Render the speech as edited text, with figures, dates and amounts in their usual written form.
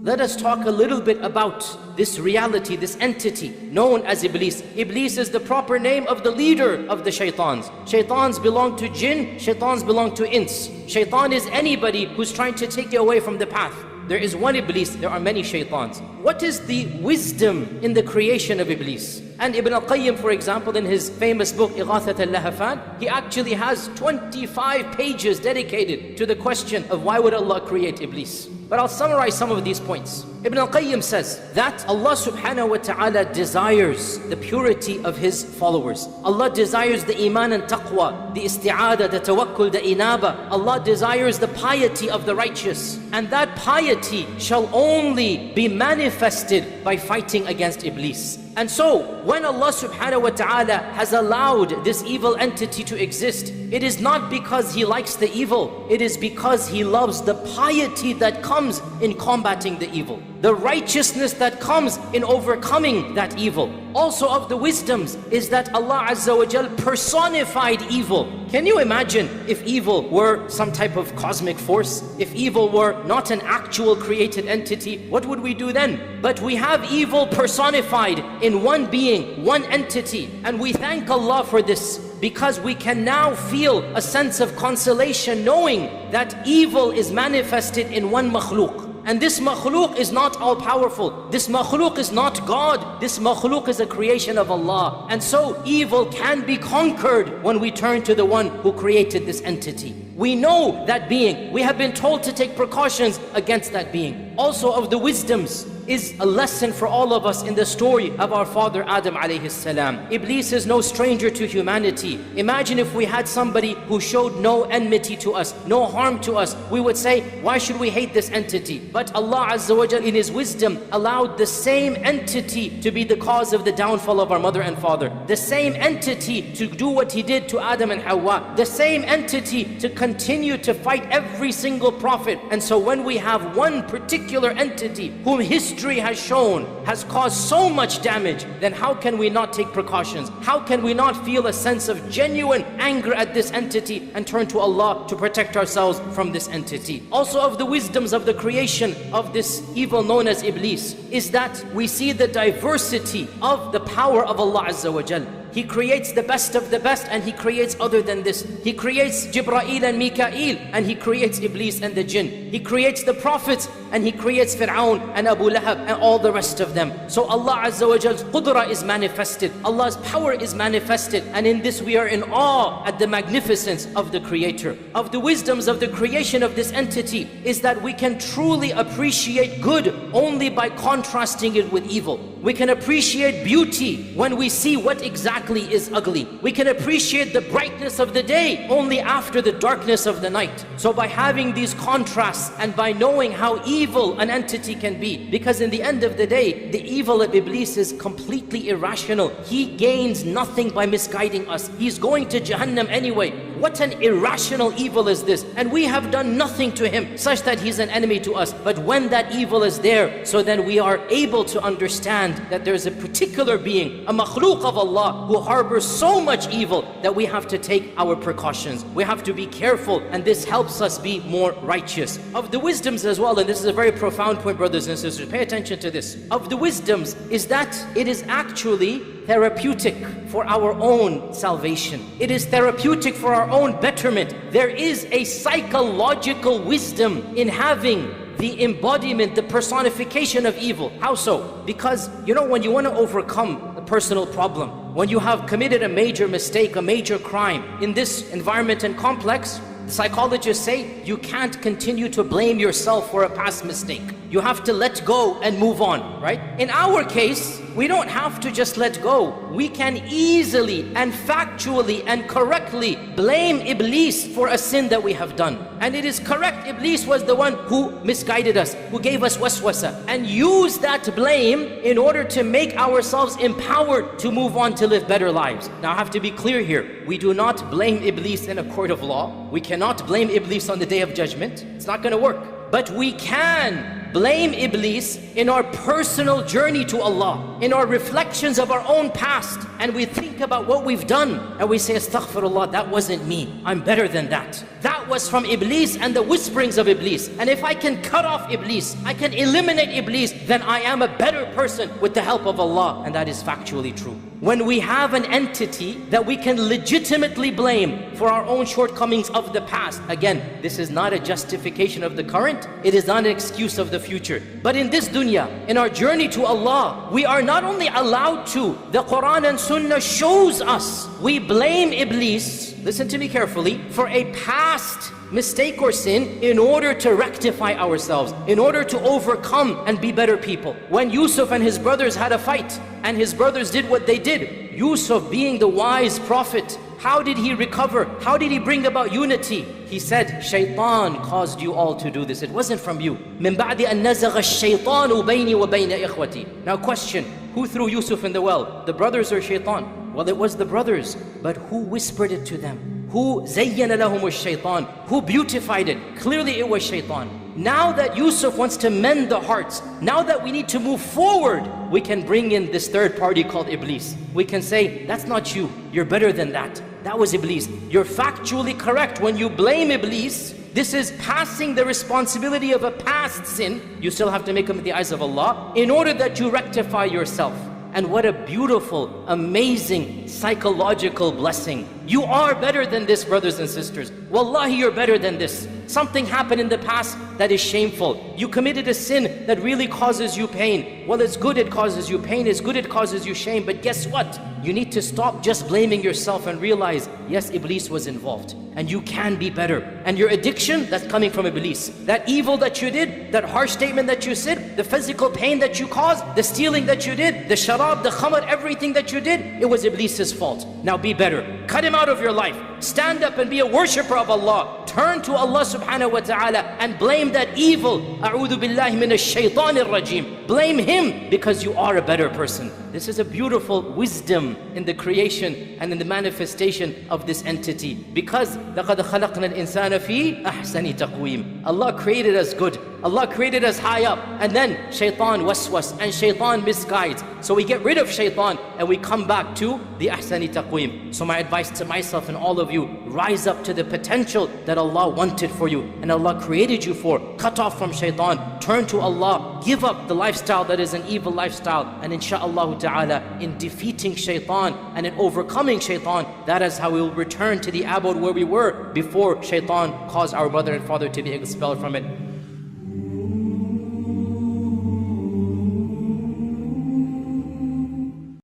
Let us talk a little bit about this reality, this entity known as Iblis. Iblis is the proper name of the leader of the shaitans. Shaitans belong to jinn, shaitans belong to ins. Shaitan is anybody who's trying to take you away from the path. There is one Iblis, there are many shaitans. What is the wisdom in the creation of Iblis? And Ibn al-Qayyim, for example, in his famous book, Ighathat al-Lahafan, he actually has 25 pages dedicated to the question of why would Allah create Iblis. But I'll summarize some of these points. Ibn al-Qayyim says that Allah subhanahu wa ta'ala desires the purity of His followers. Allah desires the iman and taqwa, the isti'adah, the tawakkul, the inaba. Allah desires the piety of the righteous. And that piety shall only be manifested by fighting against Iblis. And so, when Allah subhanahu wa ta'ala has allowed this evil entity to exist, it is not because He likes the evil, it is because He loves the piety that comes in combating the evil, the righteousness that comes in overcoming that evil. Also of the wisdoms is that Allah Azza wa Jal personified evil. Can you imagine if evil were some type of cosmic force? If evil were not an actual created entity, what would we do then? But we have evil personified in one being, one entity. And we thank Allah for this, because we can now feel a sense of consolation knowing that evil is manifested in one makhluk. And this makhluk is not all-powerful. This makhluk is not God. This makhluk is a creation of Allah. And so evil can be conquered when we turn to the one who created this entity. We know that being. We have been told to take precautions against that being. Also of the wisdoms is a lesson for all of us in the story of our father Adam alayhi salam. Iblis is no stranger to humanity. Imagine if we had somebody who showed no enmity to us, no harm to us. We would say, why should we hate this entity? But Allah Azza wa Jal in His wisdom allowed the same entity to be the cause of the downfall of our mother and father. The same entity to do what He did to Adam and Hawa. The same entity to continue to fight every single prophet. And so when we have one particular entity whom history has shown has caused so much damage, then how can we not take precautions? How can we not feel a sense of genuine anger at this entity and turn to Allah to protect ourselves from this entity? Also of the wisdoms of the creation of this evil known as Iblis is that we see the diversity of the power of Allah Azza wa Jal. He creates the best of the best, and He creates other than this. He creates Jibreel and Mikael, and He creates Iblis and the jinn. He creates the prophets, and He creates Fir'aun and Abu Lahab and all the rest of them. So Allah Azza wa Jal's qudra is manifested. Allah's power is manifested. And in this we are in awe at the magnificence of the Creator. Of the wisdoms of the creation of this entity is that we can truly appreciate good only by contrasting it with evil. We can appreciate beauty when we see what exactly is ugly. We can appreciate the brightness of the day only after the darkness of the night. So by having these contrasts and by knowing how evil an entity can be, because in the end of the day, the evil of Iblis is completely irrational. He gains nothing by misguiding us. He's going to Jahannam anyway. What an irrational evil is this? And we have done nothing to him such that he's an enemy to us. But when that evil is there, so then we are able to understand that there's a particular being, a makhluk of Allah, who harbors so much evil that we have to take our precautions. We have to be careful, and this helps us be more righteous. Of the wisdoms as well, and this is a very profound point, brothers and sisters, pay attention to this. Of the wisdoms is that it is actually therapeutic for our own salvation. It is therapeutic for our own betterment. There is a psychological wisdom in having the embodiment, the personification of evil. How so? Because, you know, when you want to overcome a personal problem, when you have committed a major mistake, a major crime, in this environment and complex, psychologists say you can't continue to blame yourself for a past mistake. You have to let go and move on, right? In our case, we don't have to just let go. We can easily and factually and correctly blame Iblis for a sin that we have done. And it is correct, Iblis was the one who misguided us, who gave us waswasa, and use that blame in order to make ourselves empowered to move on to live better lives. Now I have to be clear here. We do not blame Iblis in a court of law. We cannot blame Iblis on the Day of Judgment. It's not going to work. But we can blame Iblis in our personal journey to Allah, in our reflections of our own past, and we think about what we've done, and we say, astaghfirullah, that wasn't me, I'm better than that. That was from Iblis and the whisperings of Iblis. And if I can cut off Iblis, I can eliminate Iblis, then I am a better person with the help of Allah. And that is factually true. When we have an entity that we can legitimately blame for our own shortcomings of the past, again, this is not a justification of the current, it is not an excuse of the future. But in this dunya, in our journey to Allah, we are not only allowed to, the Quran and Sunnah shows us, we blame Iblis, listen to me carefully, for a past mistake or sin in order to rectify ourselves, in order to overcome and be better people. When Yusuf and his brothers had a fight, and his brothers did what they did, Yusuf being the wise prophet, how did he recover? How did he bring about unity? He said, Shaitan caused you all to do this. It wasn't from you. مِن بَعْدِ أَن نَزَغَ الشَّيْطَانُ بَيْنِي وَبَيْنَ إِخْوَتِي. Now question, who threw Yusuf in the well? The brothers or Shaitan? Well, it was the brothers, but who whispered it to them? Who زَيَّنَ لَهُمُ الشَّيْطَانِ? Who beautified it? Clearly it was Shaitan. Now that Yusuf wants to mend the hearts, now that we need to move forward, we can bring in this third party called Iblis. We can say, that's not you, you're better than that. That was Iblis. You're factually correct. When you blame Iblis, this is passing the responsibility of a past sin. You still have to make them in the eyes of Allah in order that you rectify yourself. And what a beautiful, amazing, psychological blessing. You are better than this, brothers and sisters. Wallahi, you're better than this. Something happened in the past that is shameful. You committed a sin that really causes you pain. Well, it's good it causes you pain. It's good it causes you shame. But guess what? You need to stop just blaming yourself and realize, yes, Iblis was involved. And you can be better. And your addiction, that's coming from Iblis. That evil that you did, that harsh statement that you said, the physical pain that you caused, the stealing that you did, the sharab, the khamar, everything that you did, it was Iblis's fault. Now be better. Cut him out of your life. Stand up and be a worshipper of Allah. Turn to Allah subhanahu wa ta'ala and blame that evil. A'udhu billahi minash shaitanir rajim. Blame him because you are a better person. This is a beautiful wisdom in the creation and in the manifestation of this entity. Because لَقَدْ خَلَقْنَا الْإِنسَانَ فِي أَحْسَنِ تَقْوِيمٍ. Allah created us good. Allah created us high up. And then shaitan waswas and shaitan misguides. So we get rid of shaitan and we come back to the ahsani taqweem. So my advice to myself and all of you, rise up to the potential that Allah wanted for you and Allah created you for. Cut off from shaitan. Turn to Allah. Give up the lifestyle that is an evil lifestyle. And inshaAllah ta'ala, in defeating shaitan and in overcoming shaitan, that is how we will return to the abode where we were before shaitan caused our mother and father to be expelled from it.